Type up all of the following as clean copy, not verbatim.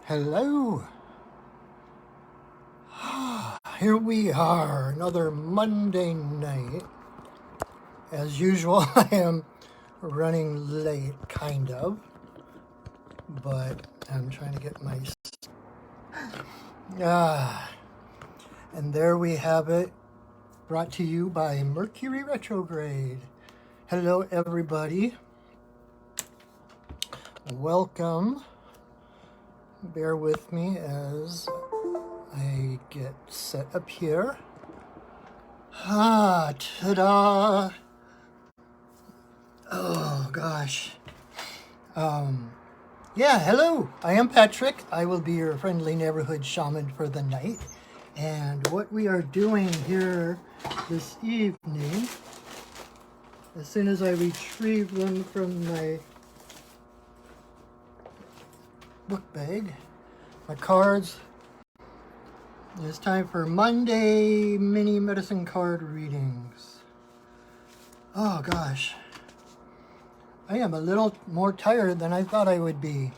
Hello. Here we are, another Monday night. As usual, I am running late, kind of, but I'm trying to get my... And there we have it, brought to you by Mercury Retrograde. Hello, everybody. Welcome. Bear with me as I get set up here. Ta-da! Oh, gosh. Yeah, hello. I am Patrick. I will be your friendly neighborhood shaman for the night. And what we are doing here this evening, as soon as I retrieve them from my book bag, my cards, it's time for Monday mini medicine card readings. Oh gosh, I am a little more tired than I thought I would be.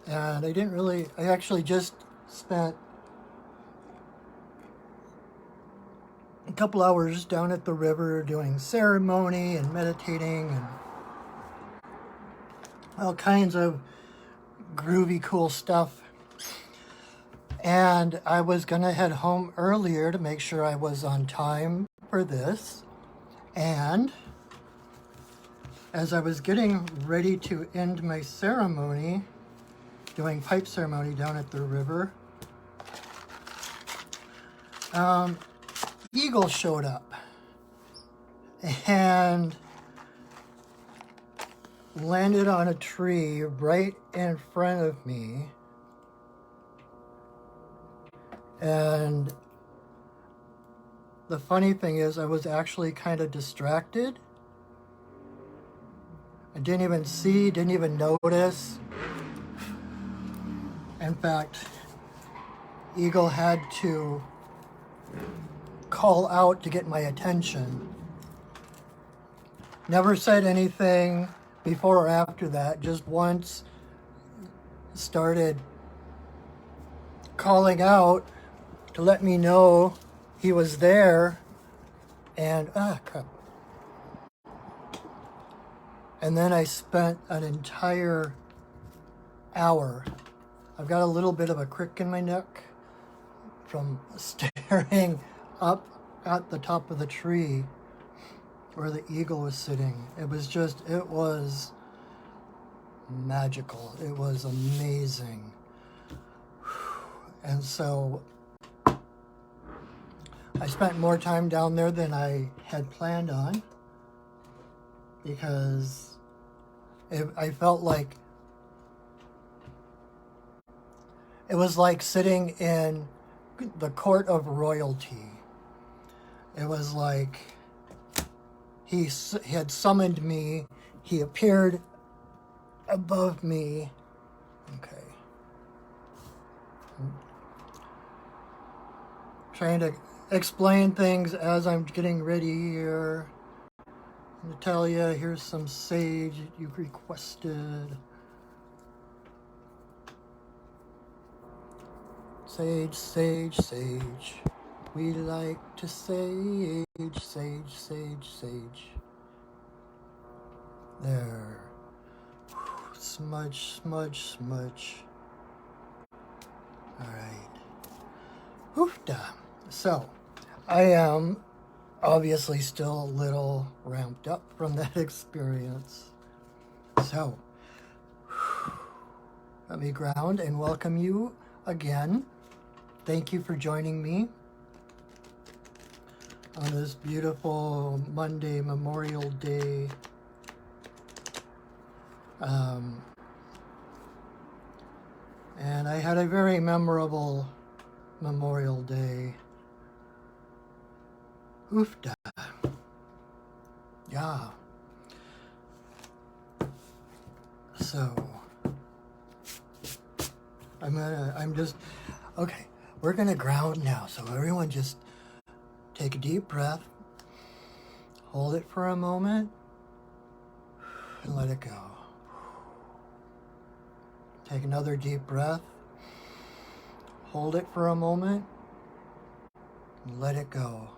And I actually just spent a couple hours down at the river doing ceremony and meditating and all kinds of groovy, cool stuff. And I was gonna head home earlier to make sure I was on time for this. And as I was getting ready to end my ceremony, doing pipe ceremony down at the river, Eagle showed up and landed on a tree right in front of me. And the funny thing is, I was actually kind of distracted. I didn't even see, didn't even notice. In fact, Eagle had to call out to get my attention. Never said anything before or after that, just once started calling out to let me know he was there, and crap. And then I spent an entire hour. I've got a little bit of a crick in my neck from staring up at the top of the tree where the eagle was sitting. It was magical. It was amazing. And so I spent more time down there than I had planned on because I felt like it was like sitting in the court of royalty. It was like he had summoned me. He appeared above me. Okay. I'm trying to explain things as I'm getting ready here. Natalia, here's some sage you've requested. Sage, sage, sage. We like to sage, sage, sage, sage. There. Smudge, smudge, smudge. Alright. Oofda. So, I am obviously still a little ramped up from that experience. So, let me ground and welcome you again. Thank you for joining me on this beautiful Monday, Memorial Day. And I had a very memorable Memorial Day. Oofda. Yeah. So, okay, we're gonna ground now. So everyone just take a deep breath, hold it for a moment, and let it go. Take another deep breath. Hold it for a moment. And let it go.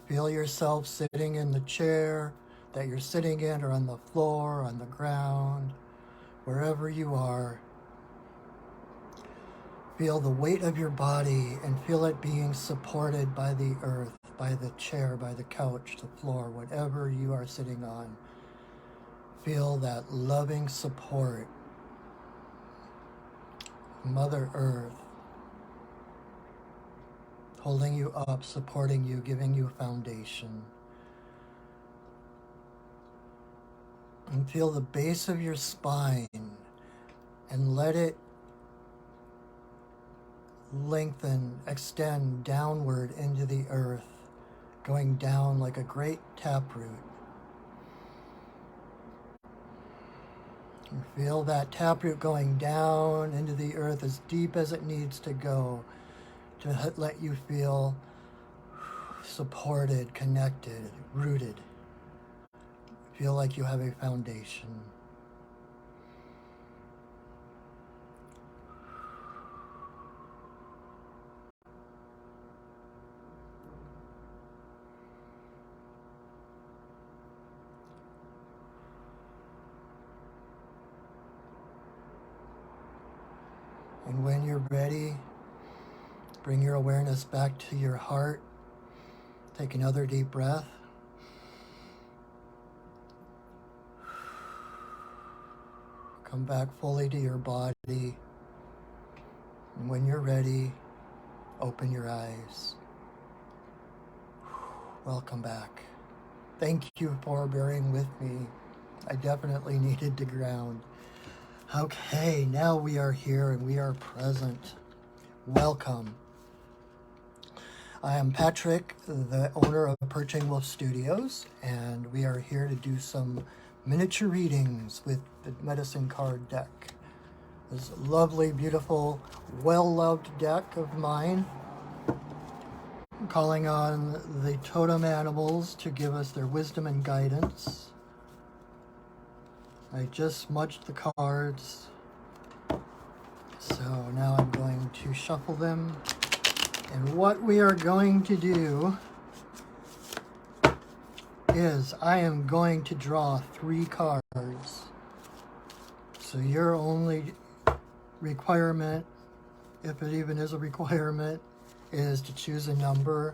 Feel yourself sitting in the chair that you're sitting in, or on the floor, on the ground, wherever you are. Feel the weight of your body and feel it being supported by the earth, by the chair, by the couch, the floor, whatever you are sitting on. Feel that loving support. Mother Earth holding you up, supporting you, giving you foundation. And feel the base of your spine and let it lengthen, extend downward into the earth, going down like a great taproot. And feel that taproot going down into the earth as deep as it needs to go to let you feel supported, connected, rooted. Feel like you have a foundation. And when you're ready, bring your awareness back to your heart. Take another deep breath. Come back fully to your body. And when you're ready, open your eyes. Welcome back. Thank you for bearing with me. I definitely needed to ground. Okay, now we are here and we are present. Welcome. I am Patrick, the owner of Perching Wolf Studios, and we are here to do some miniature readings with the medicine card deck. This lovely, beautiful, well-loved deck of mine, calling on the totem animals to give us their wisdom and guidance. I just smudged the cards, so now I'm going to shuffle them. And what we are going to do is I am going to draw 3 cards. So your only requirement, if it even is a requirement, is to choose a number,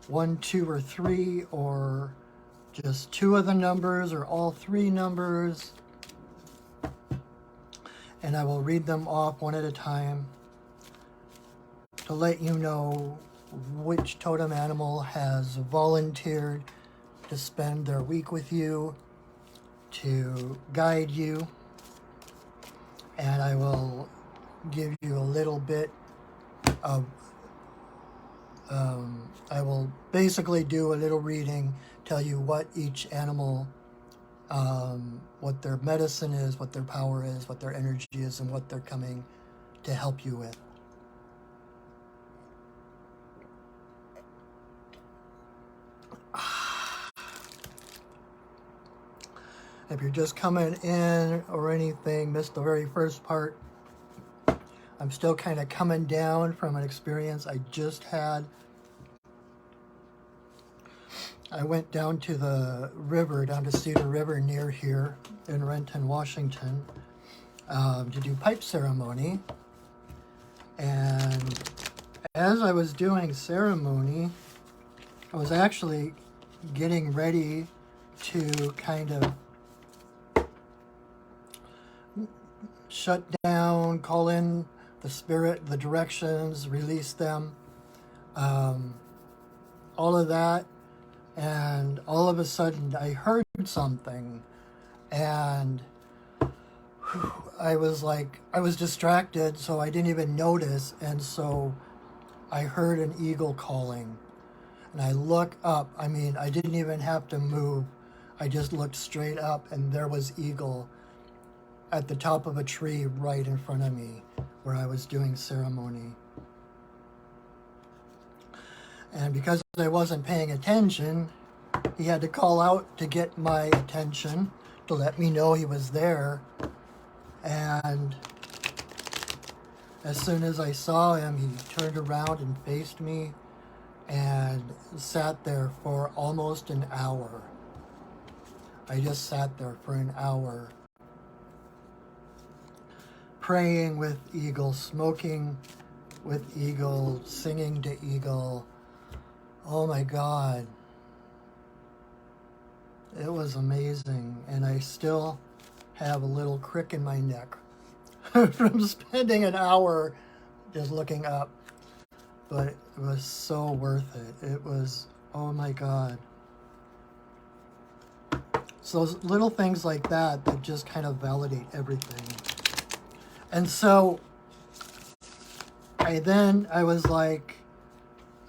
1, 2, or 3, or just 2 of the numbers, or all 3 numbers. And I will read them off one at a time to let you know which totem animal has volunteered to spend their week with you, to guide you. And I will give you a little bit of, I will basically do a little reading, tell you what each animal, what their medicine is, what their power is, what their energy is, and what they're coming to help you with. If you're just coming in or anything, missed the very first part, I'm still kind of coming down from an experience I just had. I went down to the river, down to Cedar River near here in Renton, Washington, to do pipe ceremony. And as I was doing ceremony, I was actually getting ready to kind of shut down, call in the spirit, the directions, release them, all of that. And all of a sudden I heard something, and I was distracted, so I didn't even notice. And so I heard an eagle calling, and I look up. I mean, I didn't even have to move. I just looked straight up, and there was eagle at the top of a tree right in front of me where I was doing ceremony. And because I wasn't paying attention, he had to call out to get my attention, to let me know he was there. And as soon as I saw him, he turned around and faced me and sat there for almost an hour. I just sat there for an hour, praying with Eagle, smoking with Eagle, singing to Eagle. Oh my God. It was amazing. And I still have a little crick in my neck from spending an hour just looking up. But it was so worth it. It was, oh my God. So little things like that that just kind of validate everything. And so I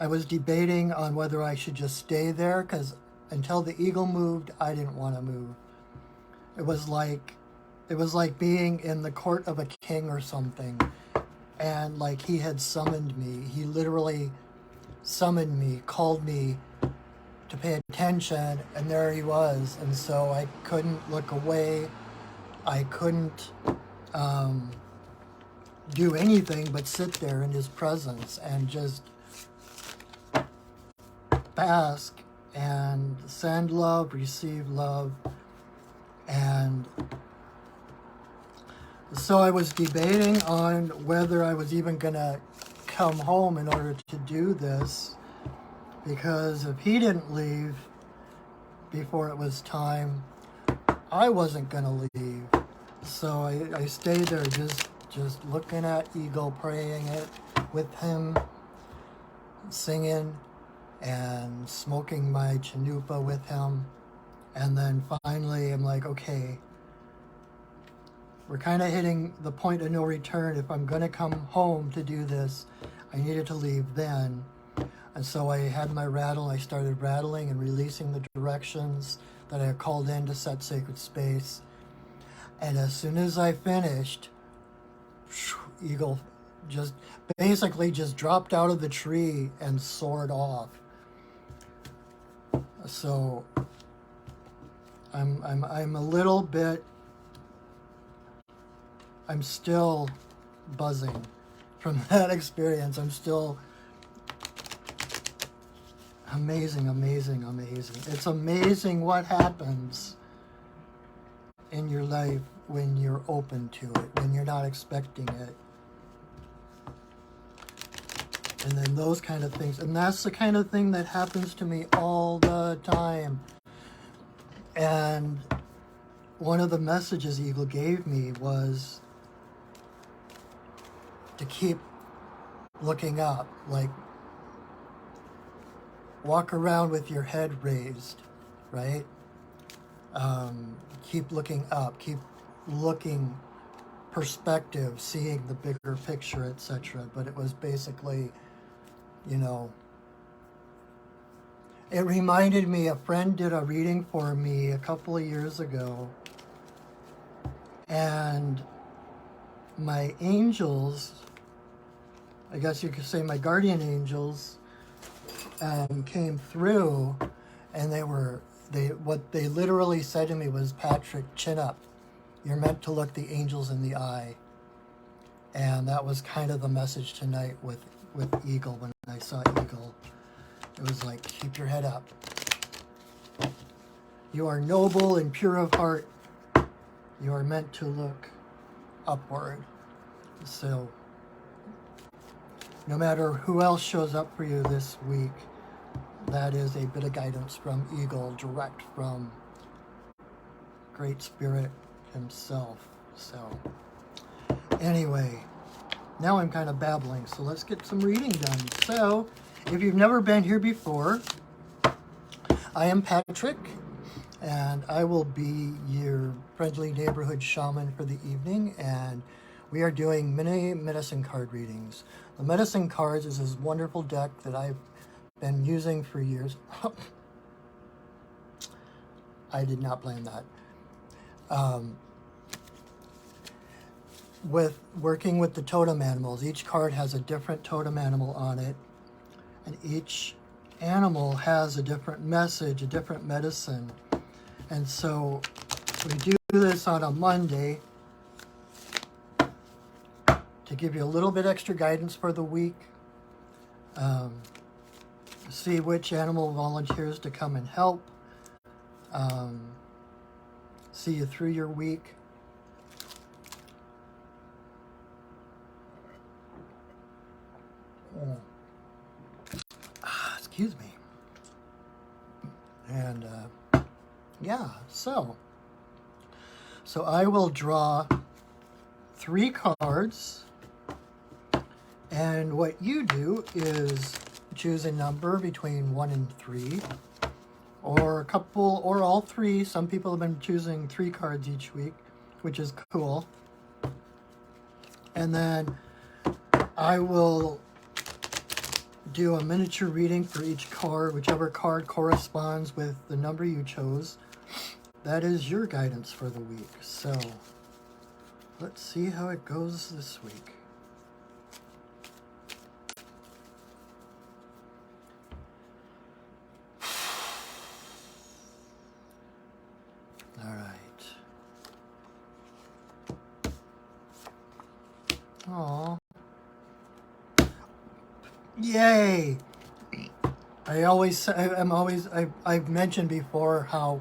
was debating on whether I should just stay there, because until the Eagle moved, I didn't want to move. It was like being in the court of a king or something. And like he had summoned me. He literally summoned me, called me to pay attention, and there he was. And so I couldn't look away. I couldn't do anything but sit there in his presence and just bask and send love, receive love. And so I was debating on whether I was even going to come home in order to do this, because if he didn't leave before it was time, I wasn't going to leave. So I stayed there just looking at Eagle, praying it with him, singing and smoking my chanupa with him. And then finally I'm like, okay, we're kind of hitting the point of no return. If I'm going to come home to do this, I needed to leave then. And so I had my rattle. I started rattling and releasing the directions that I had called in to set sacred space. And as soon as I finished, Eagle just basically just dropped out of the tree and soared off. So I'm a little bit, I'm still buzzing from that experience. I'm still amazing. It's amazing what happens in your life when you're open to it, when you're not expecting it. And then those kind of things. And that's the kind of thing that happens to me all the time. And one of the messages Eagle gave me was to keep looking up, like walk around with your head raised, right? Keep looking up, keep looking perspective, seeing the bigger picture, etc. But it was basically, you know, it reminded me, a friend did a reading for me a couple of years ago, and my angels, I guess you could say my guardian angels, came through, and what they literally said to me was, Patrick, chin up. You're meant to look the angels in the eye. And that was kind of the message tonight with Eagle. When I saw Eagle, it was like, keep your head up. You are noble and pure of heart. You are meant to look upward. So no matter who else shows up for you this week, that is a bit of guidance from Eagle, direct from Great Spirit himself. So anyway, now I'm kind of babbling, so let's get some reading done. So if you've never been here before, I am Patrick, and I will be your friendly neighborhood shaman for the evening, and we are doing mini medicine card readings. The medicine cards is this wonderful deck that I've been using for years. I did not blame that. With working with the totem animals, each card has a different totem animal on it, and each animal has a different message, a different medicine. And so we do this on a Monday to give you a little bit extra guidance for the week. See which animal volunteers to come and help. See you through your week. Excuse me. And yeah, so I will draw 3 cards, and what you do is choose a number between 1 and 3, or a couple, or all 3. Some people have been choosing 3 cards each week, which is cool. And then I will do a miniature reading for each card, whichever card corresponds with the number you chose. That is your guidance for the week. So let's see how it goes this week. All right. Aw. Yay! I've mentioned before how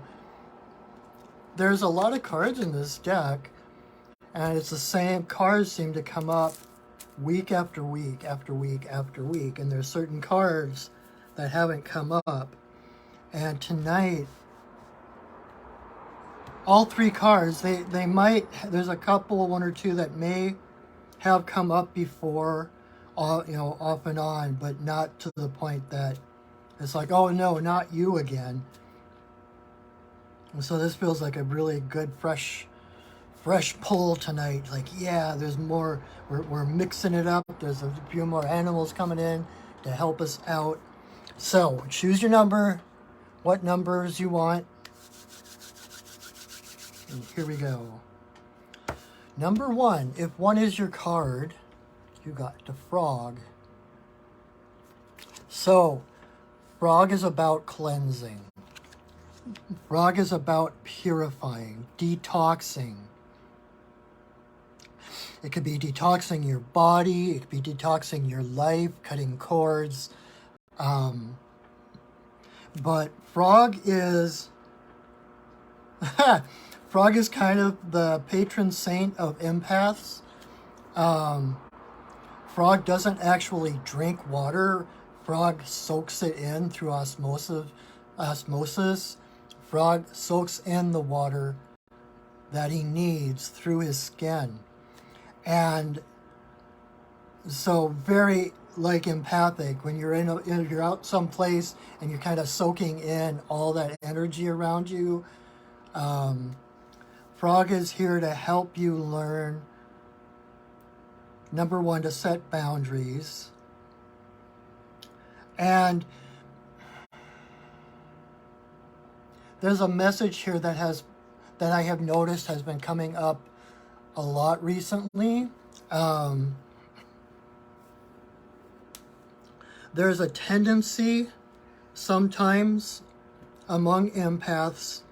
there's a lot of cards in this deck, and it's the same cards seem to come up week after week after week after week, and there's certain cards that haven't come up. And tonight, all 3 cards, they might, there's a couple, 1 or 2 that may have come up before, off and on, but not to the point that it's like, oh no, not you again. And so this feels like a really good, fresh pull tonight. Like, yeah, there's more, we're mixing it up. There's a few more animals coming in to help us out. So choose your number, what numbers you want. And here we go. Number 1, if 1 is your card, you got the frog. So, frog is about cleansing. Frog is about purifying, detoxing. It could be detoxing your body. It could be detoxing your life, cutting cords. But frog is... frog is kind of the patron saint of empaths. Frog doesn't actually drink water. Frog soaks it in through osmosis. Frog soaks in the water that he needs through his skin. And so very like empathic, when you're you're out someplace and you're kind of soaking in all that energy around you. Frog is here to help you learn, number 1, to set boundaries. And there's a message here that I have noticed has been coming up a lot recently. There's a tendency sometimes among empaths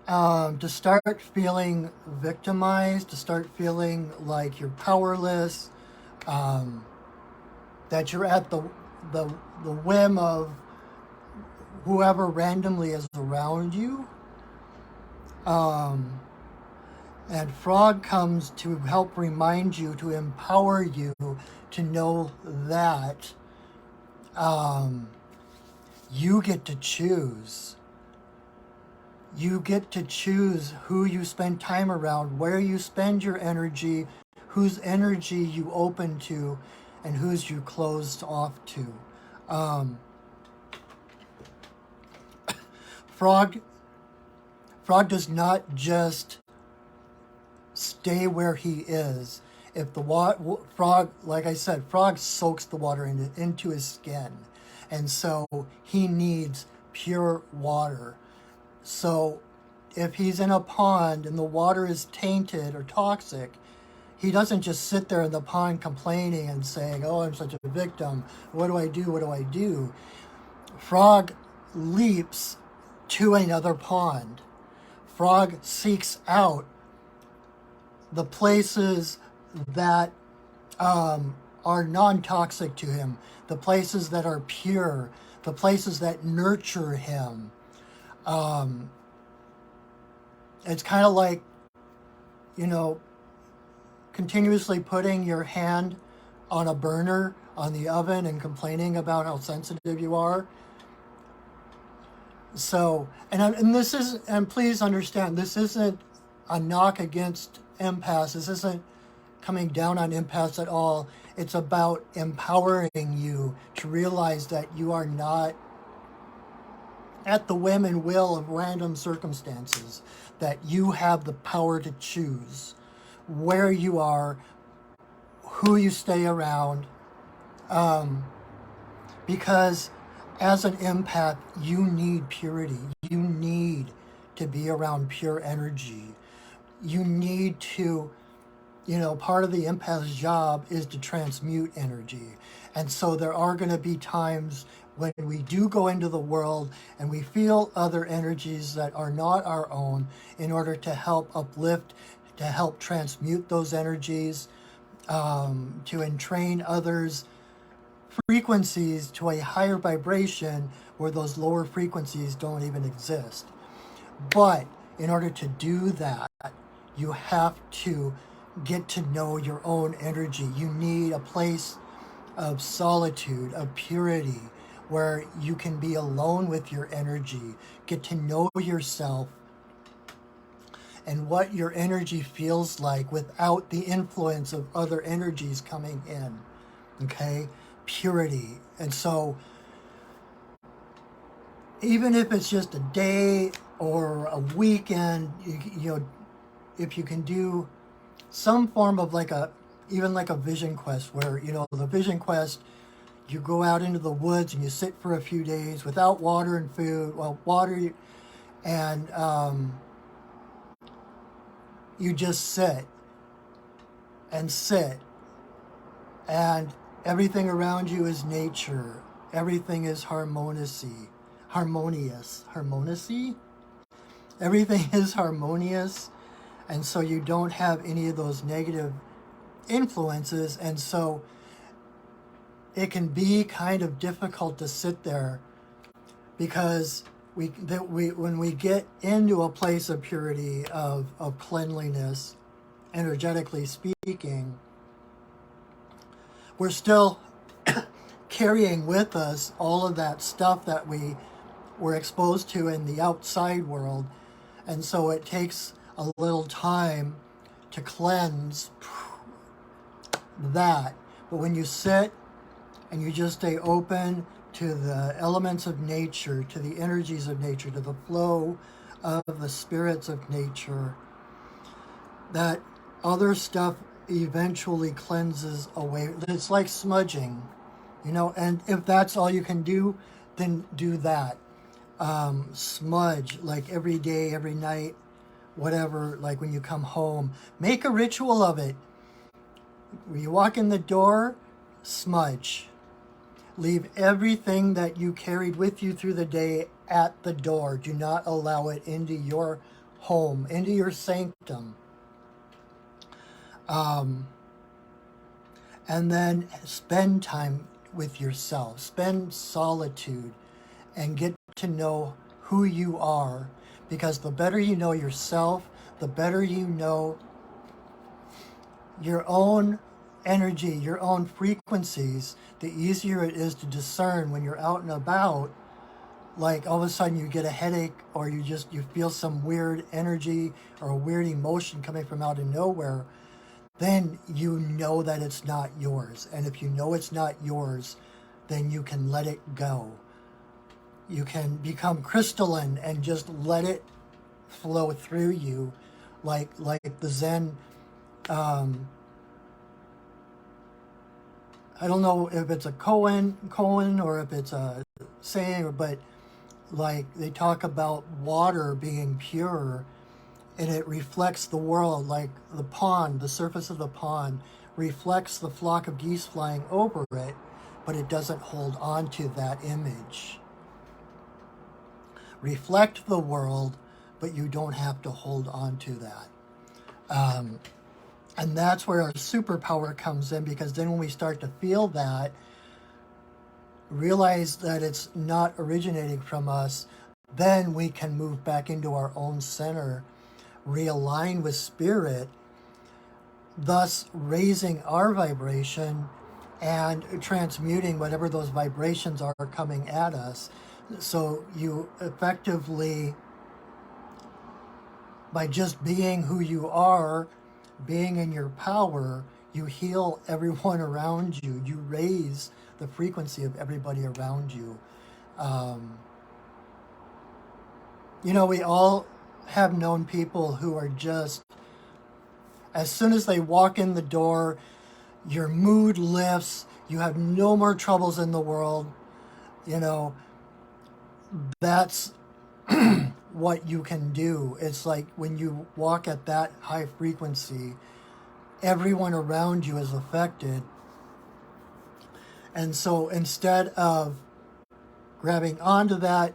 to start feeling victimized, to start feeling like you're powerless, that you're at the whim of whoever randomly is around you. And frog comes to help remind you, to empower you to know that you get to choose. You get to choose who you spend time around, where you spend your energy, whose energy you open to, and whose you closed off to. Frog does not just stay where he is. If the frog, like I said, frog soaks the water into his skin. And so he needs pure water. So if he's in a pond and the water is tainted or toxic, he doesn't just sit there in the pond complaining and saying, oh, I'm such a victim. What do I do? What do I do? Frog leaps to another pond. Frog seeks out the places that are non-toxic to him, the places that are pure, the places that nurture him. It's kind of like, continuously putting your hand on a burner on the oven and complaining about how sensitive you are. So, and please understand, this isn't a knock against empaths. This isn't coming down on empaths at all. It's about empowering you to realize that you are not at the whim and will of random circumstances, that you have the power to choose where you are, who you stay around, because as an empath, you need purity. You need to be around pure energy. You need to, part of the empath's job is to transmute energy. And so there are going to be times when we do go into the world and we feel other energies that are not our own in order to help uplift, to help transmute those energies, to entrain others' frequencies to a higher vibration where those lower frequencies don't even exist. But in order to do that, you have to get to know your own energy. You need a place of solitude, of purity, where you can be alone with your energy, get to know yourself and what your energy feels like without the influence of other energies coming in. Okay? Purity. And so even if it's just a day or a weekend, if you can do some form of even like a vision quest where, the vision quest, you go out into the woods and you sit for a few days without water and food. Well, water and you just sit and everything around you is nature. Everything is harmonious. Everything is harmonious. And so you don't have any of those negative influences. And so it can be kind of difficult to sit there because when we get into a place of purity, of cleanliness, energetically speaking, we're still carrying with us all of that stuff that we were exposed to in the outside world. And so it takes a little time to cleanse that. But when you sit and you just stay open to the elements of nature, to the energies of nature, to the flow of the spirits of nature, that other stuff eventually cleanses away. It's like smudging, and if that's all you can do, then do that. Smudge, like every day, every night, whatever, like when you come home. Make a ritual of it. When you walk in the door, smudge. Leave everything that you carried with you through the day at the door. Do not allow it into your home, into your sanctum. And then spend time with yourself. Spend solitude and get to know who you are. Because the better you know yourself, the better you know your own energy, your own frequencies, the easier it is to discern when you're out and about. Like all of a sudden you get a headache or you feel some weird energy or a weird emotion coming from out of nowhere, then you know that it's not yours. And if you know it's not yours, then you can let it go. You can become crystalline and just let it flow through you like the Zen. I don't know if it's a koan or if it's a saying, but like they talk about water being pure and it reflects the world, like the pond, the surface of the pond reflects the flock of geese flying over it, but it doesn't hold on to that image. reflect the world, but you don't have to hold on to that. And that's where our superpower comes in, because then when we start to feel that, realize that it's not originating from us, then we can move back into our own center, realign with spirit, thus raising our vibration and transmuting whatever those vibrations are coming at us. So you effectively, by just being who you are, being in your power, you heal everyone around you. You raise the frequency of everybody around you. We all have known people who are just, as soon as they walk in the door, your mood lifts, you have no more troubles in the world. That's what you can do. It's like when you walk at that high frequency, everyone around you is affected. And so instead of grabbing onto that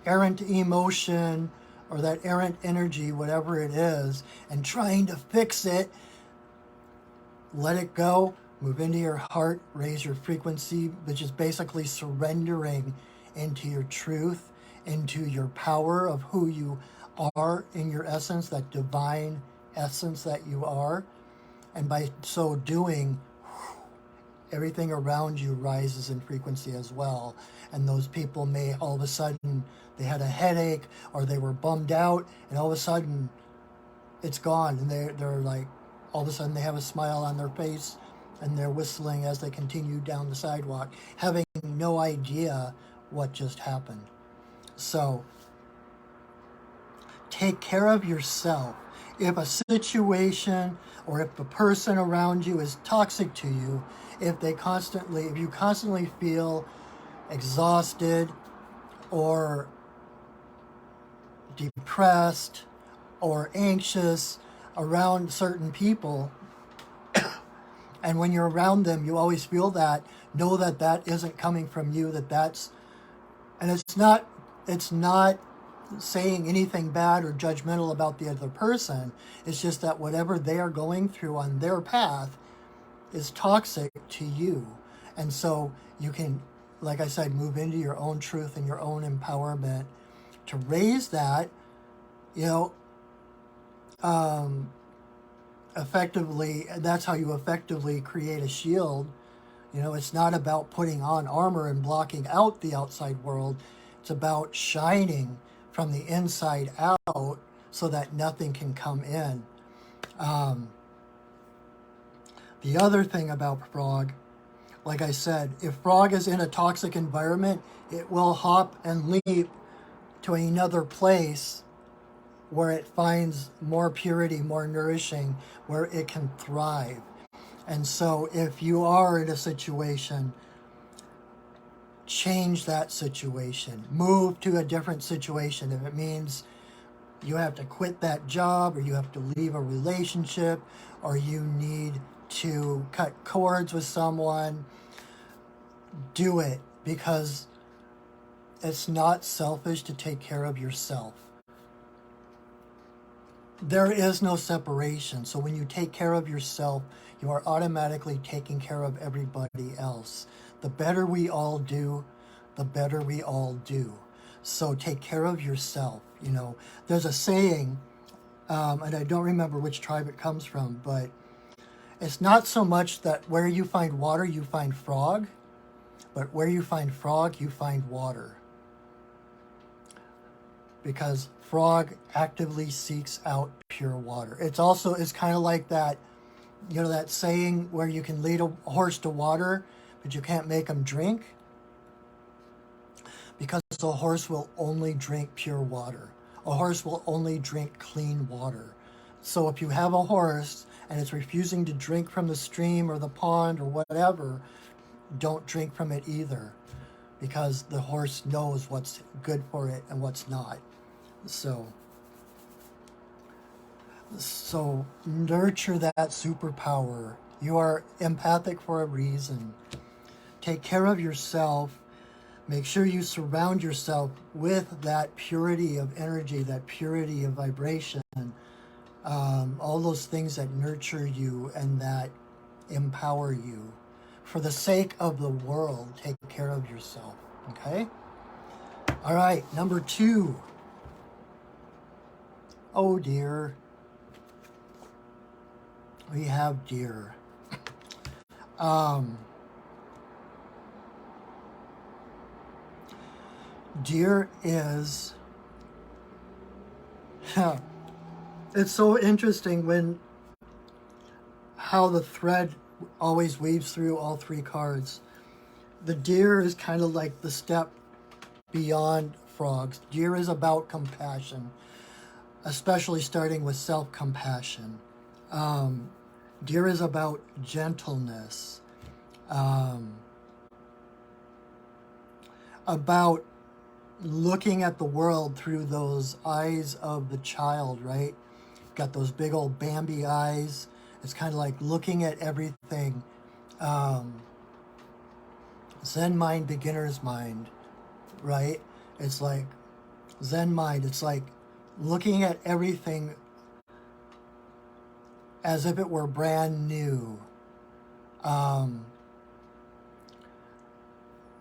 errant emotion or that errant energy, whatever it is, and trying to fix it, let it go, move into your heart, raise your frequency, which is basically surrendering into your truth, into your power of who you are in your essence, that divine essence that you are. And by so doing, everything around you rises in frequency as well. And those people may all of a sudden, they had a headache or they were bummed out, and all of a sudden it's gone. And they're like, all of a sudden they have a smile on their face and they're whistling as they continue down the sidewalk, having no idea what just happened. So take care of yourself. If a situation or if the person around you is toxic to you, if you constantly feel exhausted or depressed or anxious around certain people, and when you're around them, you always feel that, know that that isn't coming from you, and it's not saying anything bad or judgmental about the other person. It's just that whatever they are going through on their path is toxic to you. And so you can, like I said, move into your own truth and your own empowerment to raise that, effectively. That's how you effectively create a shield. It's not about putting on armor and blocking out the outside world. It's about shining from the inside out so that nothing can come in. The other thing about frog, like I said, if frog is in a toxic environment, it will hop and leap to another place where it finds more purity, more nourishing, where it can thrive. And so if you are in a situation, change that situation. Move to a different situation. If it means you have to quit that job, or you have to leave a relationship, or you need to cut cords with someone, do it, because it's not selfish to take care of yourself. There is no separation. So when you take care of yourself, you are automatically taking care of everybody else. The better we all do, the better we all do. So take care of yourself. There's a saying, and I don't remember which tribe it comes from, but it's not so much that where you find water, you find frog, but where you find frog, you find water. Because frog actively seeks out pure water. It's kind of like that, that saying where you can lead a horse to water, but you can't make him drink. Because a horse will only drink pure water. A horse will only drink clean water. So if you have a horse and it's refusing to drink from the stream or the pond or whatever, don't drink from it either, because the horse knows what's good for it and what's not. So nurture that superpower. You are empathic for a reason. Take care of yourself. Make sure you surround yourself with that purity of energy, that purity of vibration, all those things that nurture you and that empower you. For the sake of the world, take care of yourself, okay? All right, number 2. Oh dear. We have deer. Deer is... It's so interesting when how the thread always weaves through all 3 cards. The deer is kind of like the step beyond frogs. Deer is about compassion, especially starting with self-compassion. Deer is about gentleness, about looking at the world through those eyes of the child, right? Got those big old Bambi eyes. It's kind of like looking at everything. Zen mind, beginner's mind, right? It's like Zen mind. It's like looking at everything as if it were brand new.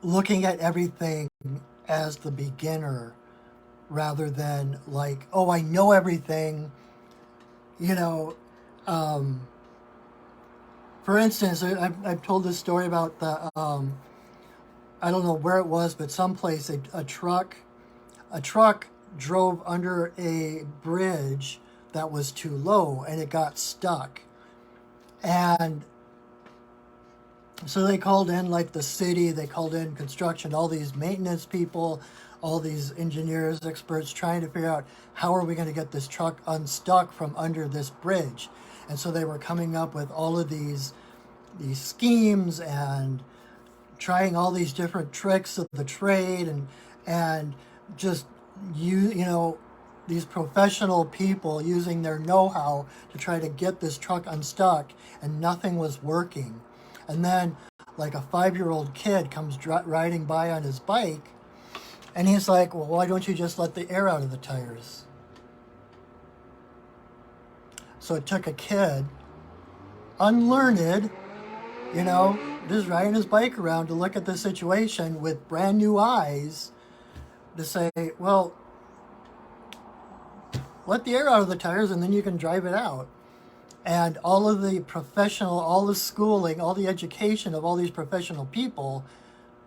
Looking at everything as the beginner rather than like, oh, I know everything, you know. For instance, I've told this story about the, I don't know where it was, but someplace a truck drove under a bridge that was too low and it got stuck. And so they called in like the city, they called in construction, all these maintenance people, all these engineers, experts trying to figure out how are we going to get this truck unstuck from under this bridge. And so they were coming up with all of these schemes and trying all these different tricks of the trade and just you know these professional people using their know-how to try to get this truck unstuck, and nothing was working. And then like a 5-year-old kid comes riding by on his bike and he's like, well, why don't you just let the air out of the tires? So it took a kid, unlearned, you know, just riding his bike around to look at the situation with brand new eyes to say, well, let the air out of the tires and then you can drive it out. And all of the professional, all the schooling, all the education of all these professional people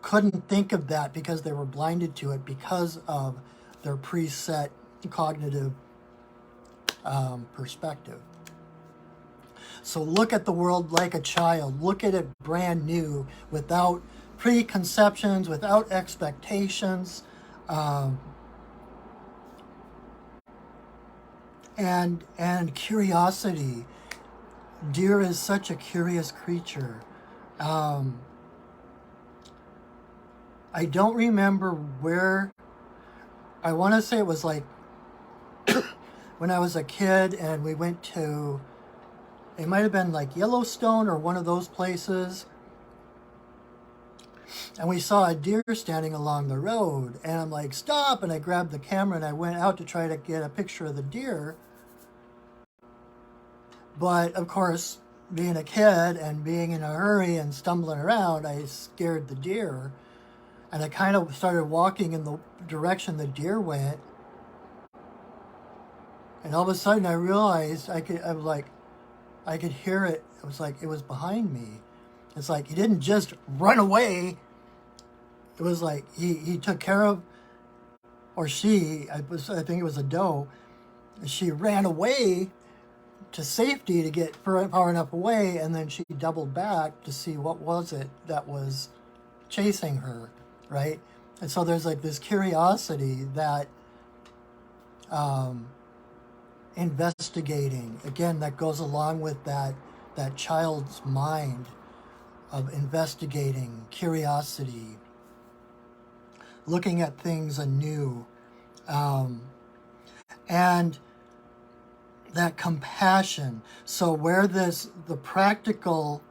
couldn't think of that because they were blinded to it because of their preset cognitive perspective. So look at the world like a child. Look at it brand new, without preconceptions, without expectations, and curiosity. Deer is such a curious creature. I don't remember where. I want to say it was like when I was a kid and we went to, it might have been like Yellowstone or one of those places. And we saw a deer standing along the road. And I'm like, stop. And I grabbed the camera and I went out to try to get a picture of the deer. But of course, being a kid and being in a hurry and stumbling around, I scared the deer. And I kind of started walking in the direction the deer went. And all of a sudden I realized I could hear it. It was like it was behind me. It's like he didn't just run away. It was like he took care of, or she, I think it was a doe. She ran away to safety to get far enough away, and then she doubled back to see what was it that was chasing her, right? And so there's like this curiosity that investigating, again, that goes along with that child's mind of investigating, curiosity, looking at things anew, and that compassion. So where the practical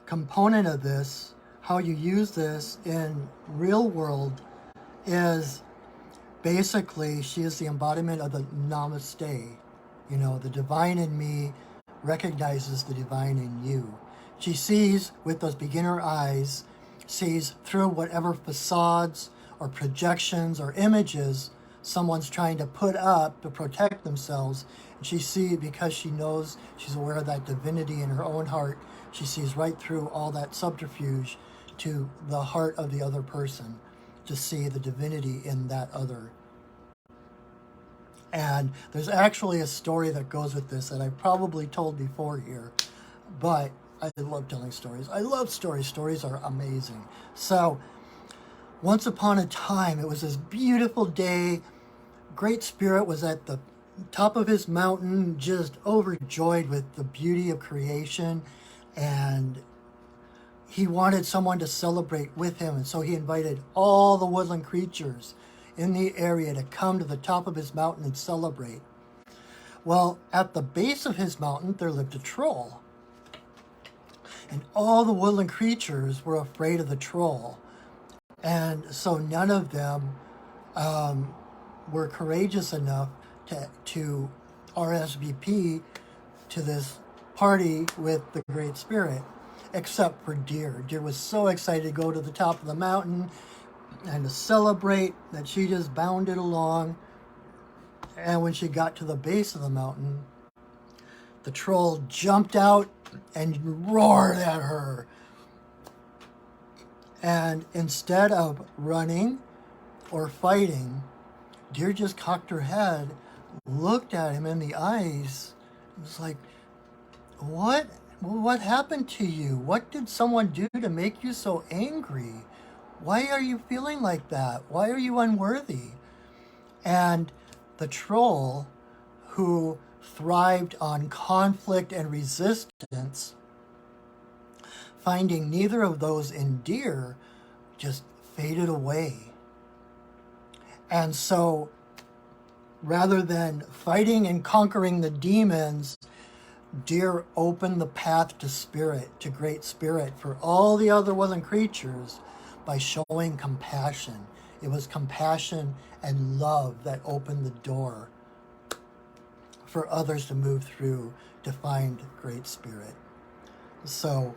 component of this, how you use this in real world is basically she is the embodiment of the namaste. You know, the divine in me recognizes the divine in you. She sees with those beginner eyes, sees through whatever facades or projections or images someone's trying to put up to protect themselves. And she sees, because she knows, she's aware of that divinity in her own heart, she sees right through all that subterfuge to the heart of the other person, to see the divinity in that other. And there's actually a story that goes with this that I've probably told before here, but I love telling stories. I love stories. Stories are amazing. So, once upon a time, it was this beautiful day. Great Spirit was at the top of his mountain, just overjoyed with the beauty of creation, and he wanted someone to celebrate with him, and so he invited all the woodland creatures in the area to come to the top of his mountain and celebrate. Well, at the base of his mountain, there lived a troll. And all the woodland creatures were afraid of the troll. And so none of them were courageous enough to RSVP to this party with the Great Spirit, except for Deer. Deer was so excited to go to the top of the mountain and to celebrate that she just bounded along. And when she got to the base of the mountain, the troll jumped out and roared at her. And instead of running or fighting, Deer just cocked her head, looked at him in the eyes, and was like, What happened to you? What did someone do to make you so angry? Why are you feeling like that? Why are you unworthy? And the troll, who thrived on conflict and resistance, finding neither of those in Deer, just faded away. And so, rather than fighting and conquering the demons, Deer opened the path to Spirit, to Great Spirit, for all the other woodland creatures by showing compassion. It was compassion and love that opened the door for others to move through to find Great Spirit. So,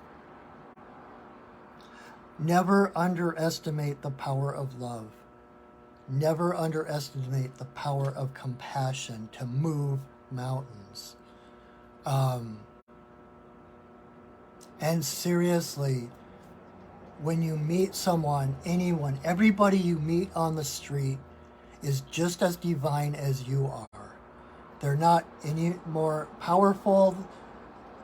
never underestimate the power of love. Never underestimate the power of compassion to move mountains. And seriously, when you meet someone, anyone, everybody you meet on the street is just as divine as you are. They're not any more powerful.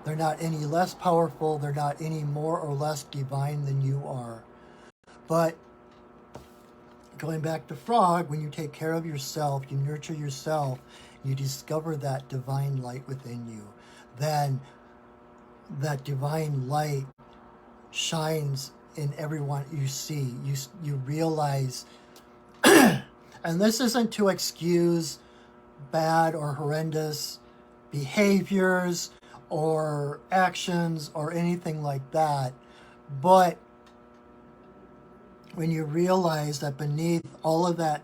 They're not any less powerful. They're not any more or less divine than you are. But going back to Frog, when you take care of yourself, you nurture yourself, you discover that divine light within you, then that divine light shines in everyone you see. You realize, and this isn't to excuse bad or horrendous behaviors or actions or anything like that, but when you realize that beneath all of that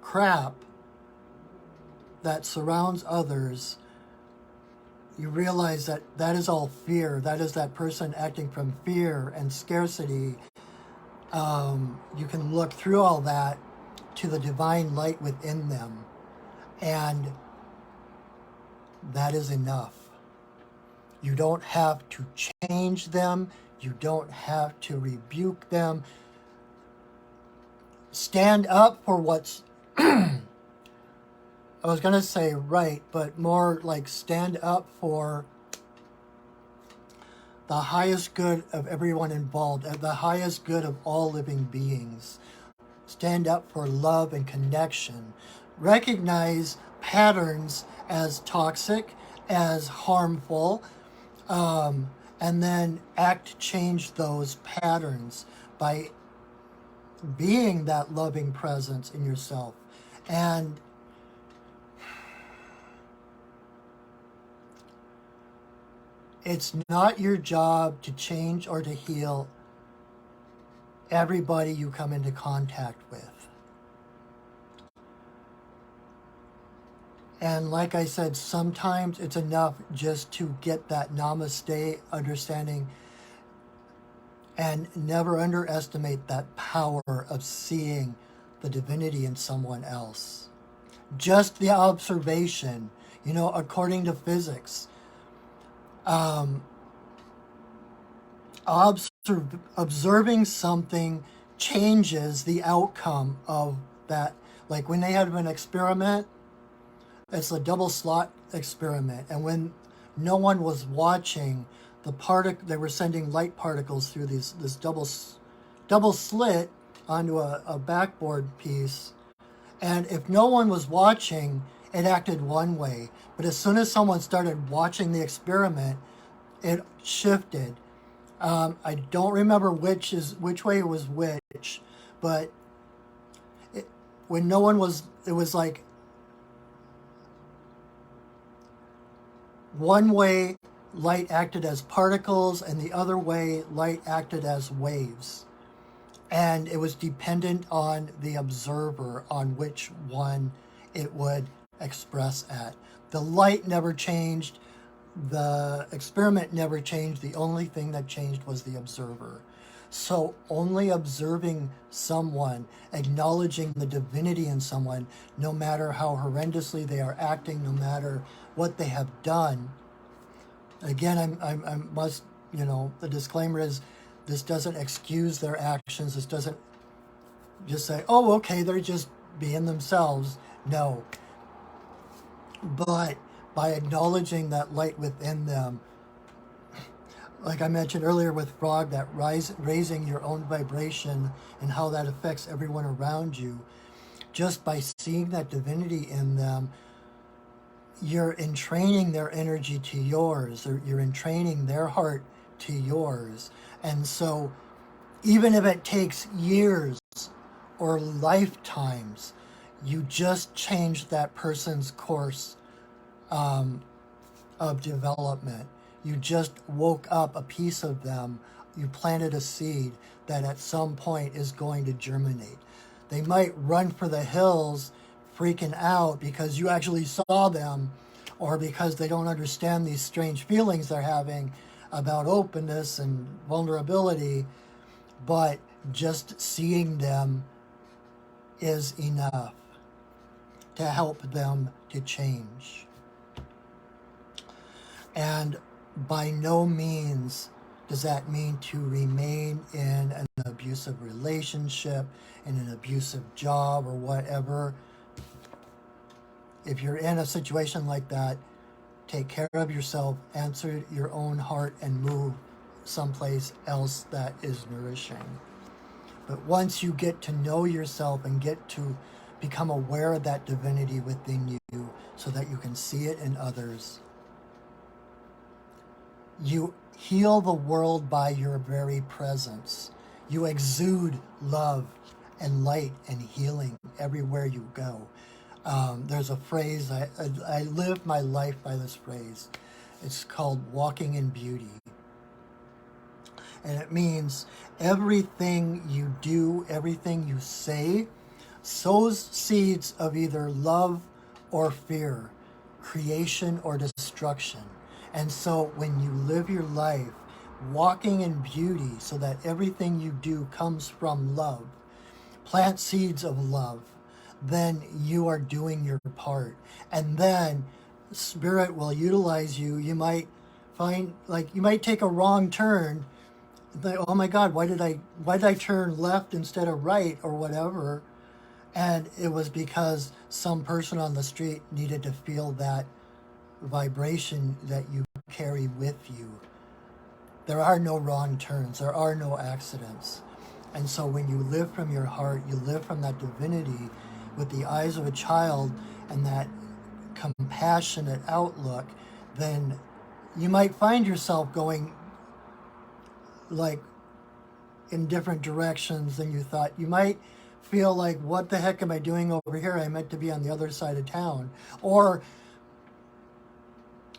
crap that surrounds others, you realize that that is all fear. That is that person acting from fear and scarcity. You can look through all that to the divine light within them. And that is enough. You don't have to change them. You don't have to rebuke them. Stand up for what's, I was going to say right, but more like stand up for the highest good of everyone involved, the highest good of all living beings. Stand up for love and connection. Recognize patterns as toxic, as harmful, and then change those patterns by being that loving presence in yourself. And it's not your job to change or to heal everybody you come into contact with. And like I said, sometimes it's enough just to get that namaste understanding, and never underestimate that power of seeing the divinity in someone else. Just the observation, according to physics, observing something changes the outcome of that. Like when they had an experiment, it's a double slot experiment, and when no one was watching, they were sending light particles through this double slit onto a backboard piece, and if no one was watching, it acted one way. But as soon as someone started watching the experiment, it shifted. I don't remember which way it was which, but when no one was, it was like one way light acted as particles and the other way light acted as waves. And it was dependent on the observer on which one it would express at. The light never changed. The experiment never changed. The only thing that changed was the observer. So only observing someone, acknowledging the divinity in someone, no matter how horrendously they are acting, no matter what they have done. Again, I must, the disclaimer is, this doesn't excuse their actions. This doesn't just say, oh, okay, they're just being themselves. No. But by acknowledging that light within them, like I mentioned earlier with Frog, that raising your own vibration and how that affects everyone around you, just by seeing that divinity in them, you're entraining their energy to yours, or you're entraining their heart to yours. And so even if it takes years or lifetimes, you just changed that person's course of development. You just woke up a piece of them. You planted a seed that at some point is going to germinate. They might run for the hills freaking out because you actually saw them, or because they don't understand these strange feelings they're having about openness and vulnerability, but just seeing them is enough to help them to change. And by no means does that mean to remain in an abusive relationship, in an abusive job, or whatever. If you're in a situation like that, take care of yourself, answer your own heart, and move someplace else that is nourishing. But once you get to know yourself and get to become aware of that divinity within you so that you can see it in others, you heal the world by your very presence. You exude love and light and healing everywhere you go. There's a phrase, I live my life by this phrase. It's called walking in beauty. And it means everything you do, everything you say, sows seeds of either love or fear, creation or destruction. And so when you live your life walking in beauty so that everything you do comes from love, plant seeds of love, then you are doing your part. And then Spirit will utilize you. You might find, you might take a wrong turn. Like, oh my God, why did I turn left instead of right, or whatever? And it was because some person on the street needed to feel that vibration that you carry with you. There are no wrong turns. There are no accidents. And so when you live from your heart, you live from that divinity with the eyes of a child and that compassionate outlook, then you might find yourself going in different directions than you thought. You might feel like, what the heck am I doing over here? I meant to be on the other side of town. Or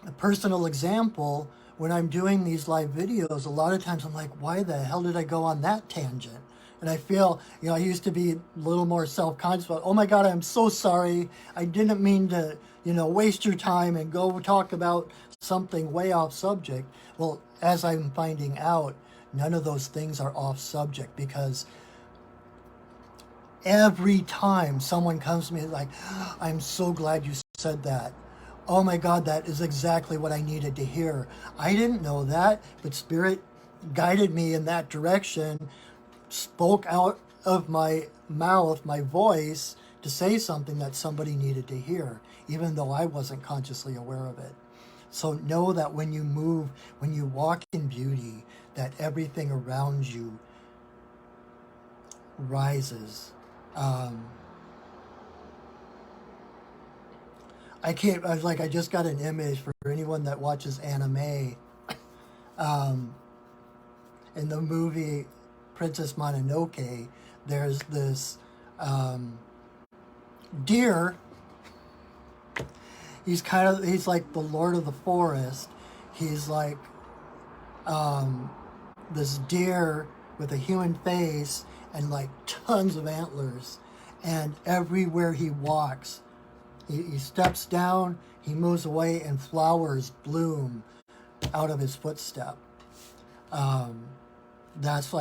a personal example, when I'm doing these live videos, a lot of times I'm like, why the hell did I go on that tangent? And I feel, I used to be a little more self-conscious about, oh my God, I'm so sorry. I didn't mean to, waste your time and go talk about something way off subject. Well, as I'm finding out, none of those things are off subject, because every time someone comes to me like, I'm so glad you said that. Oh my God, that is exactly what I needed to hear. I didn't know that, but Spirit guided me in that direction, spoke out of my mouth, my voice, to say something that somebody needed to hear, even though I wasn't consciously aware of it. So know that when you move, when you walk in beauty, that everything around you rises. I just got an image for anyone that watches anime. In the movie Princess Mononoke, there's this deer. He's like the Lord of the Forest. He's like this deer with a human face and like tons of antlers. And everywhere he walks, he steps down, he moves away, and flowers bloom out of his footstep. That's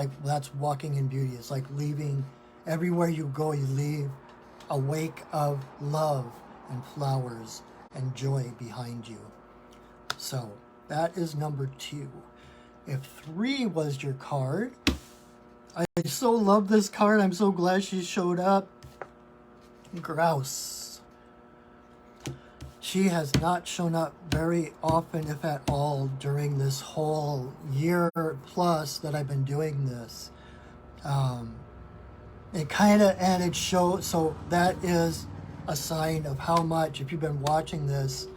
walking in beauty. It's like leaving, everywhere you go, you leave a wake of love and flowers and joy behind you. So that is number 2. If 3 was your card, I so love this card. I'm so glad she showed up. Grouse. She has not shown up very often, if at all, during this whole year plus that I've been doing this. So that is a sign of how much, if you've been watching this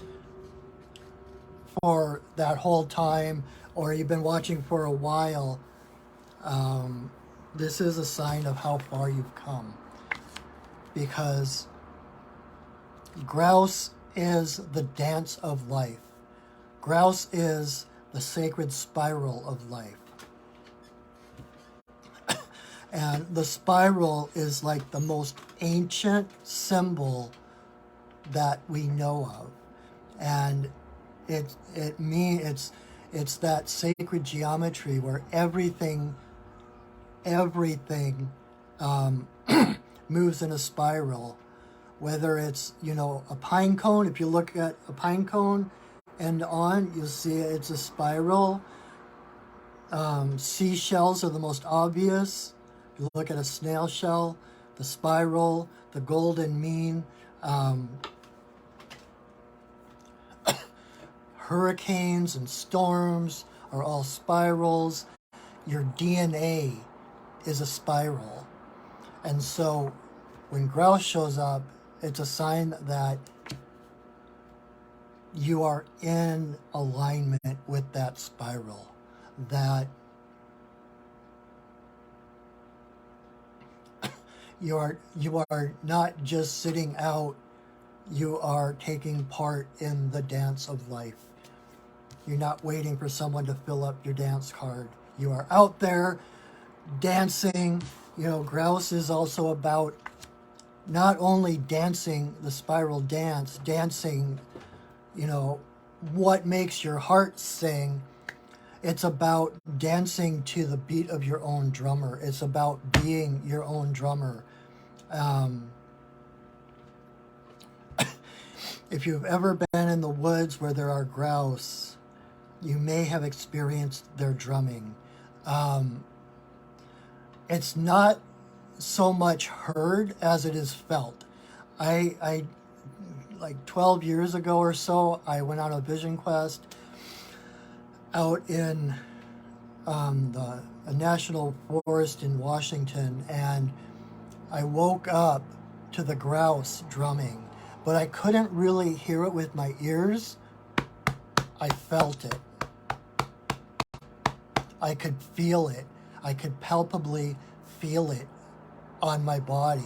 for that whole time, or you've been watching for a while, this is a sign of how far you've come. Because grouse is the dance of life. Grouse is the sacred spiral of life. And the spiral is like the most ancient symbol that we know of. And it's that sacred geometry where everything moves in a spiral. Whether it's, a pine cone, if you look at a pine cone end on, you'll see it's a spiral. Seashells are the most obvious. You look at a snail shell, the spiral, the golden mean. Hurricanes and storms are all spirals. Your DNA is a spiral. And so when grouse shows up, it's a sign that you are in alignment with that spiral, that you are not just sitting out, you are taking part in the dance of life. You're not waiting for someone to fill up your dance card. You are out there dancing. Grouse is also about not only dancing the spiral dance, dancing, what makes your heart sing. It's about dancing to the beat of your own drummer. It's about being your own drummer. If you've ever been in the woods where there are grouse, you may have experienced their drumming. It's not so much heard as it is felt. I like 12 years ago or so, I went on a vision quest out in a national forest in Washington, and I woke up to the grouse drumming, but I couldn't really hear it with my ears. I felt it. I could feel it. I could palpably feel it on my body.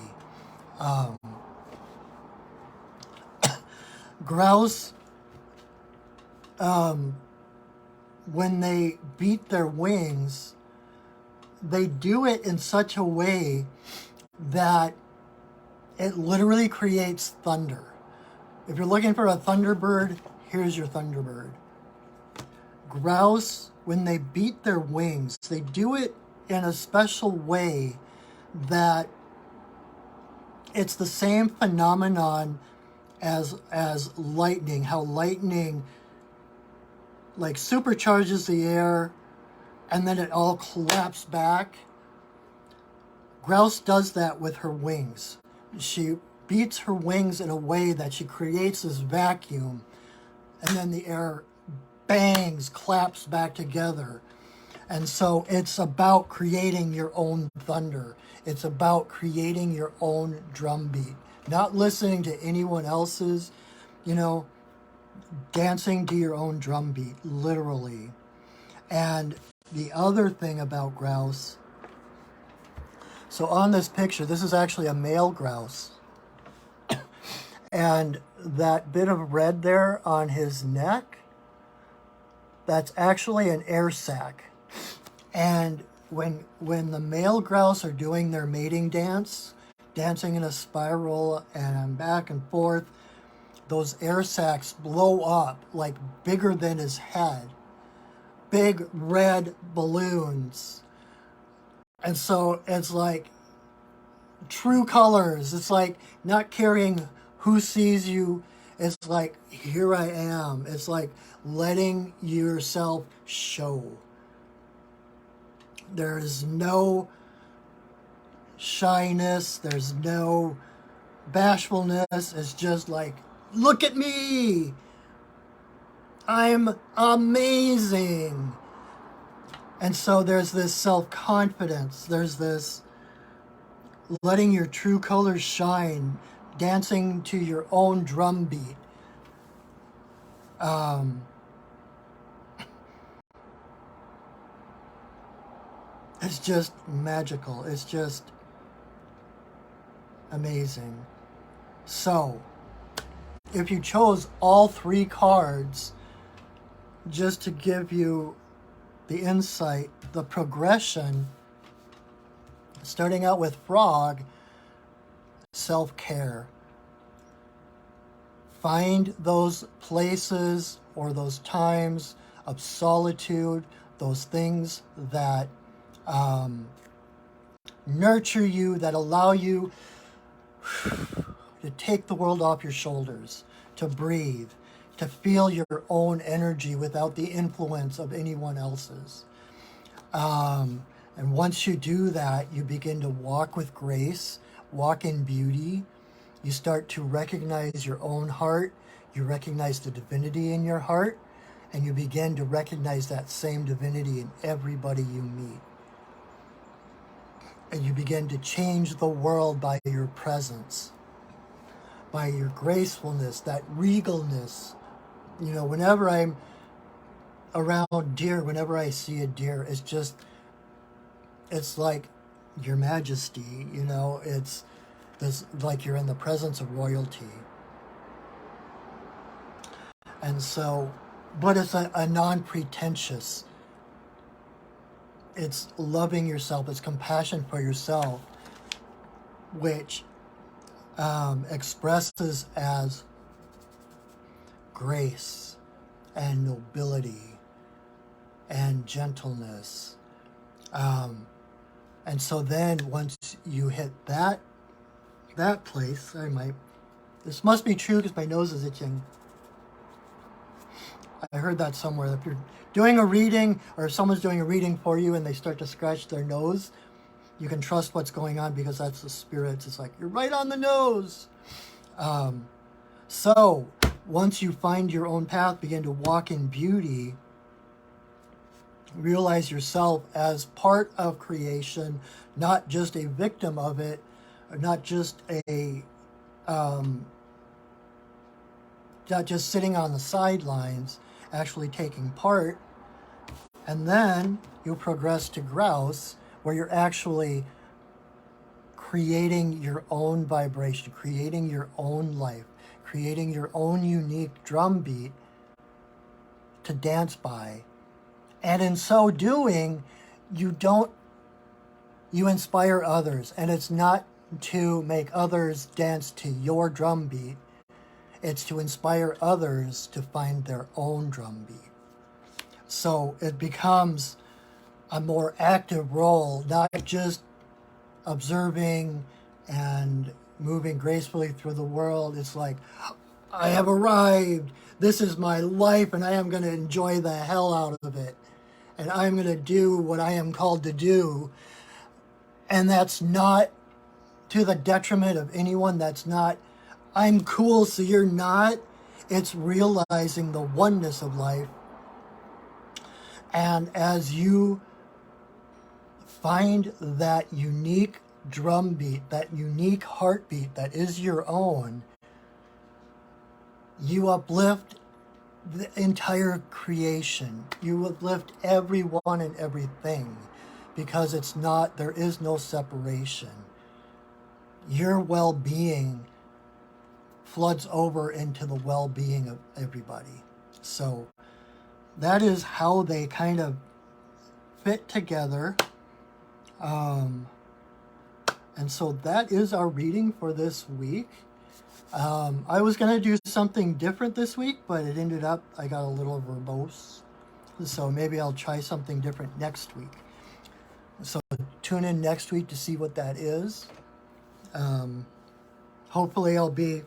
Grouse, when they beat their wings, they do it in such a way that it literally creates thunder. If you're looking for a thunderbird, here's your thunderbird. Grouse, when they beat their wings, they do it in a special way that it's the same phenomenon as lightning, how lightning like supercharges the air and then it all collapses back. Grouse does that with her wings. She beats her wings in a way that she creates this vacuum, and then the air bangs, claps back together. And so it's about creating your own thunder. It's about creating your own drum beat, not listening to anyone else's, dancing to your own drum beat, literally. And the other thing about grouse, so on this picture, this is actually a male grouse. And that bit of red there on his neck, that's actually an air sac. And when the male grouse are doing their mating dance, dancing in a spiral and back and forth, those air sacs blow up like bigger than his head. Big red balloons. And so it's like true colors. It's like not caring who sees you. It's like, here I am. It's like letting yourself show. There's no shyness. There's no bashfulness. It's just like, look at me. I'm amazing. And so there's this self-confidence. There's this letting your true colors shine, dancing to your own drum beat. It's just magical. It's just amazing. So, if you chose all three cards, just to give you the insight, the progression, starting out with Frog, self-care. Find those places or those times of solitude, those things that nurture you, that allow you to take the world off your shoulders, to breathe, to feel your own energy without the influence of anyone else's. And once you do that, you begin to walk with grace, walk in beauty. You start to recognize your own heart. You recognize the divinity in your heart, and you begin to recognize that same divinity in everybody you meet. And you begin to change the world by your presence, by your gracefulness, that regalness. Whenever I'm around deer, whenever I see a deer, it's like your majesty, it's this, like you're in the presence of royalty. And so, but it's a non-pretentious, it's loving yourself, it's compassion for yourself, which expresses as grace and nobility and gentleness. And so then once you hit that place, this must be true because my nose is itching. I heard that somewhere. If you're doing a reading or if someone's doing a reading for you and they start to scratch their nose, you can trust what's going on because that's the spirits. It's like, you're right on the nose. So once you find your own path, begin to walk in beauty, realize yourself as part of creation, not just a victim of it, or not just not just sitting on the sidelines, actually taking part. And then you'll progress to grouse, where you're actually creating your own vibration, creating your own life, creating your own unique drum beat to dance by. And in so doing, you don't you inspire others, and it's not to make others dance to your drum beat. It's to inspire others to find their own drum beat. So it becomes a more active role, not just observing and moving gracefully through the world. It's like, I have arrived. This is my life, and I am going to enjoy the hell out of it. And I'm going to do what I am called to do. And that's not to the detriment of anyone. That's not, I'm cool, so you're not. It's realizing the oneness of life. And as you find that unique drum beat, that unique heartbeat that is your own, you uplift the entire creation. You uplift everyone and everything, because it's not, there is no separation. Your well-being floods over into the well-being of everybody. So that is how they kind of fit together. And so that is our reading for this week. I was going to do something different this week, but it ended up, I got a little verbose. So maybe I'll try something different next week. So tune in next week to see what that is. Hopefully I'll be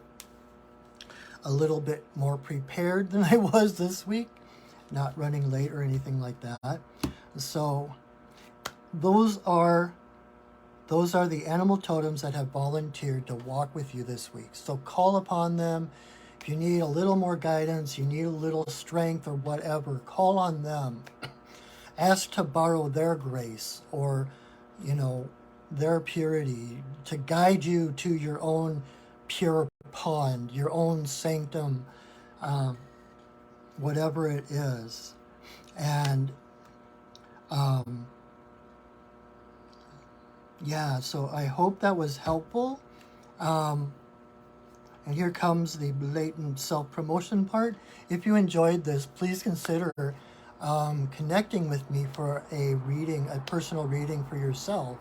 a little bit more prepared than I was this week, not running late or anything like that. So those are the animal totems that have volunteered to walk with you this week. So call upon them. If you need a little more guidance, you need a little strength or whatever, call on them. Ask to borrow their grace or, their purity to guide you to your own pure pond, your own sanctum, whatever it is. And so I hope that was helpful. And here comes the blatant self-promotion part. If you enjoyed this, please consider connecting with me for a reading, a personal reading for yourself.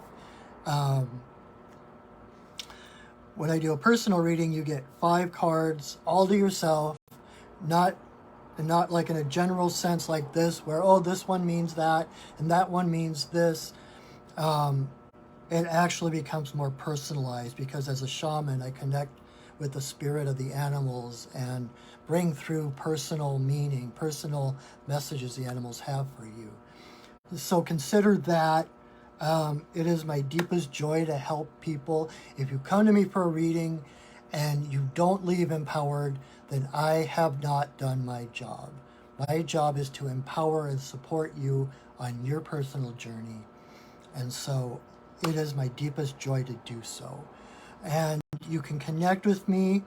When I do a personal reading, you get 5 cards all to yourself, not like in a general sense like this, where, this one means that, and that one means this. It actually becomes more personalized, because as a shaman, I connect with the spirit of the animals and bring through personal meaning, personal messages the animals have for you. So consider that. It is my deepest joy to help people. If you come to me for a reading and you don't leave empowered, then I have not done my job. My job is to empower and support you on your personal journey. And so it is my deepest joy to do so. And you can connect with me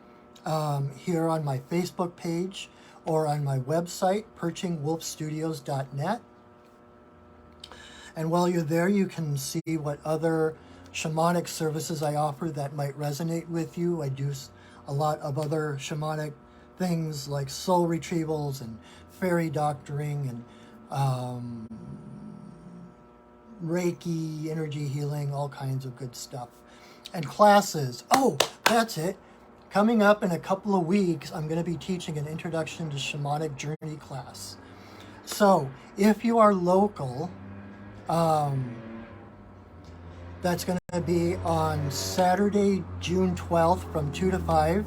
here on my Facebook page or on my website, perchingwolfstudios.net. And while you're there, you can see what other shamanic services I offer that might resonate with you. I do a lot of other shamanic things like soul retrievals and fairy doctoring and Reiki, energy healing, all kinds of good stuff. And classes. That's it. Coming up in a couple of weeks, I'm going to be teaching an Introduction to Shamanic Journey class. So if you are local, that's going to be on Saturday, June 12th from 2 to 5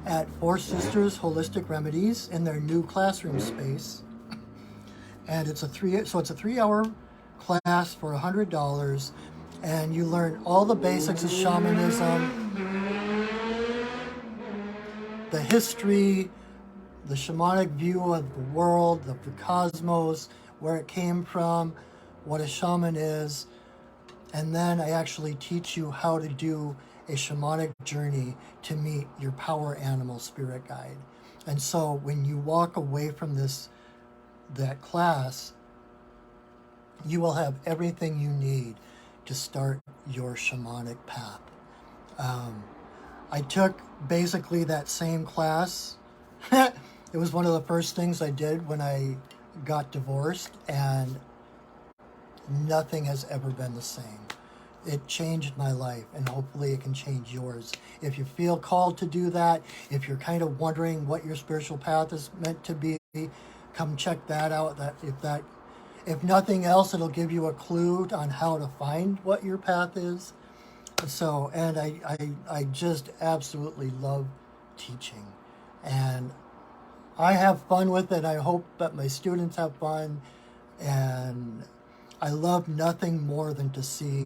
at Four Sisters Holistic Remedies in their new classroom space. And it's a 3-hour class for $100, and you learn all the basics of shamanism, the history, the shamanic view of the world, of the cosmos, where it came from, what a shaman is, and then I actually teach you how to do a shamanic journey to meet your power animal spirit guide. And so when you walk away from that class, you will have everything you need to start your shamanic path. I took basically that same class. It was one of the first things I did when I got divorced, and nothing has ever been the same. it changed my life, and hopefully it can change yours. If you feel called to do that, if you're kind of wondering what your spiritual path is meant to be, come check that out. If nothing else, it'll give you a clue on how to find what your path is. So, and I just absolutely love teaching, and I have fun with it. I hope that my students have fun, and I love nothing more than to see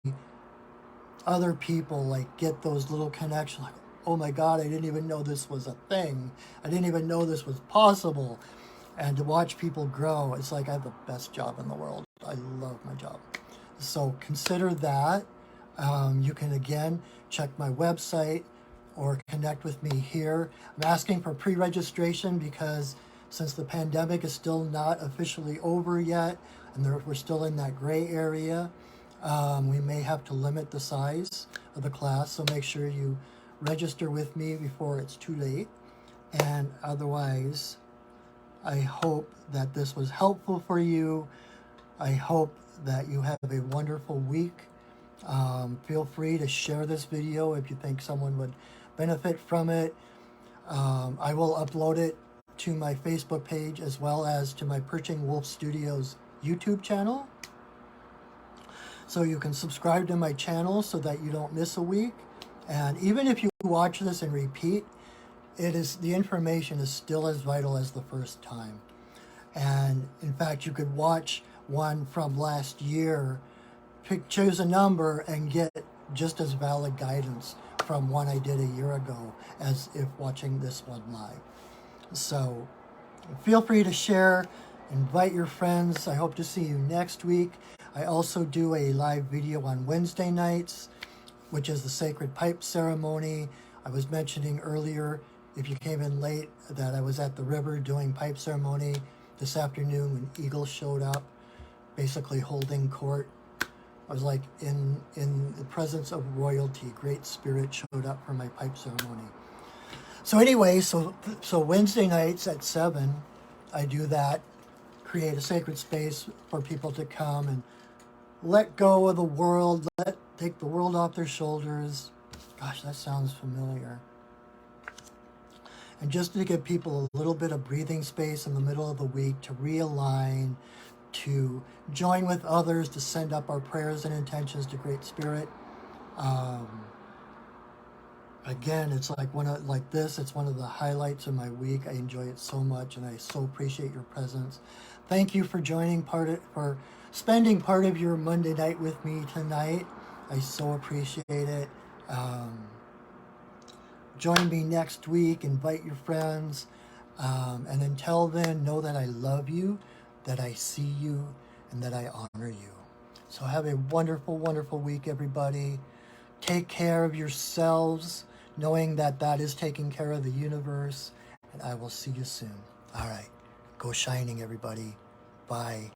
other people like get those little connections, like, oh my God, I didn't even know this was a thing. I didn't even know this was possible. And to watch people grow, it's like I have the best job in the world. I love my job. So consider that. You can again check my website or connect with me here. I'm asking for pre-registration because since the pandemic is still not officially over yet, and we're still in that gray area, we may have to limit the size of the class. So make sure you register with me before it's too late. And otherwise, I hope that this was helpful for you. I hope that you have a wonderful week. Feel free to share this video if you think someone would benefit from it. I will upload it to my Facebook page as well as to my Perching Wolf Studios YouTube channel. So you can subscribe to my channel so that you don't miss a week. And even if you watch this and repeat, the information is still as vital as the first time. And in fact, you could watch one from last year, choose a number, and get just as valid guidance from one I did a year ago as if watching this one live. So feel free to share, invite your friends. I hope to see you next week. I also do a live video on Wednesday nights, which is the Sacred Pipe Ceremony. I was mentioning earlier, if you came in late, that I was at the river doing pipe ceremony this afternoon when Eagle showed up, basically holding court. I was like in the presence of royalty. Great Spirit showed up for my pipe ceremony. So anyway, so Wednesday nights at 7, I do that, create a sacred space for people to come and let go of the world, take the world off their shoulders. Gosh, that sounds familiar. And just to give people a little bit of breathing space in the middle of the week to realign, to join with others, to send up our prayers and intentions to Great Spirit. Again, it's like it's one of the highlights of my week. I enjoy it so much, and I so appreciate your presence. Thank you for spending part of your Monday night with me tonight. I so appreciate it. Join me next week. Invite your friends. And until then, know that I love you, that I see you, and that I honor you. So have a wonderful, wonderful week, everybody. Take care of yourselves, knowing that that is taking care of the universe. And I will see you soon. All right. Go shining, everybody. Bye.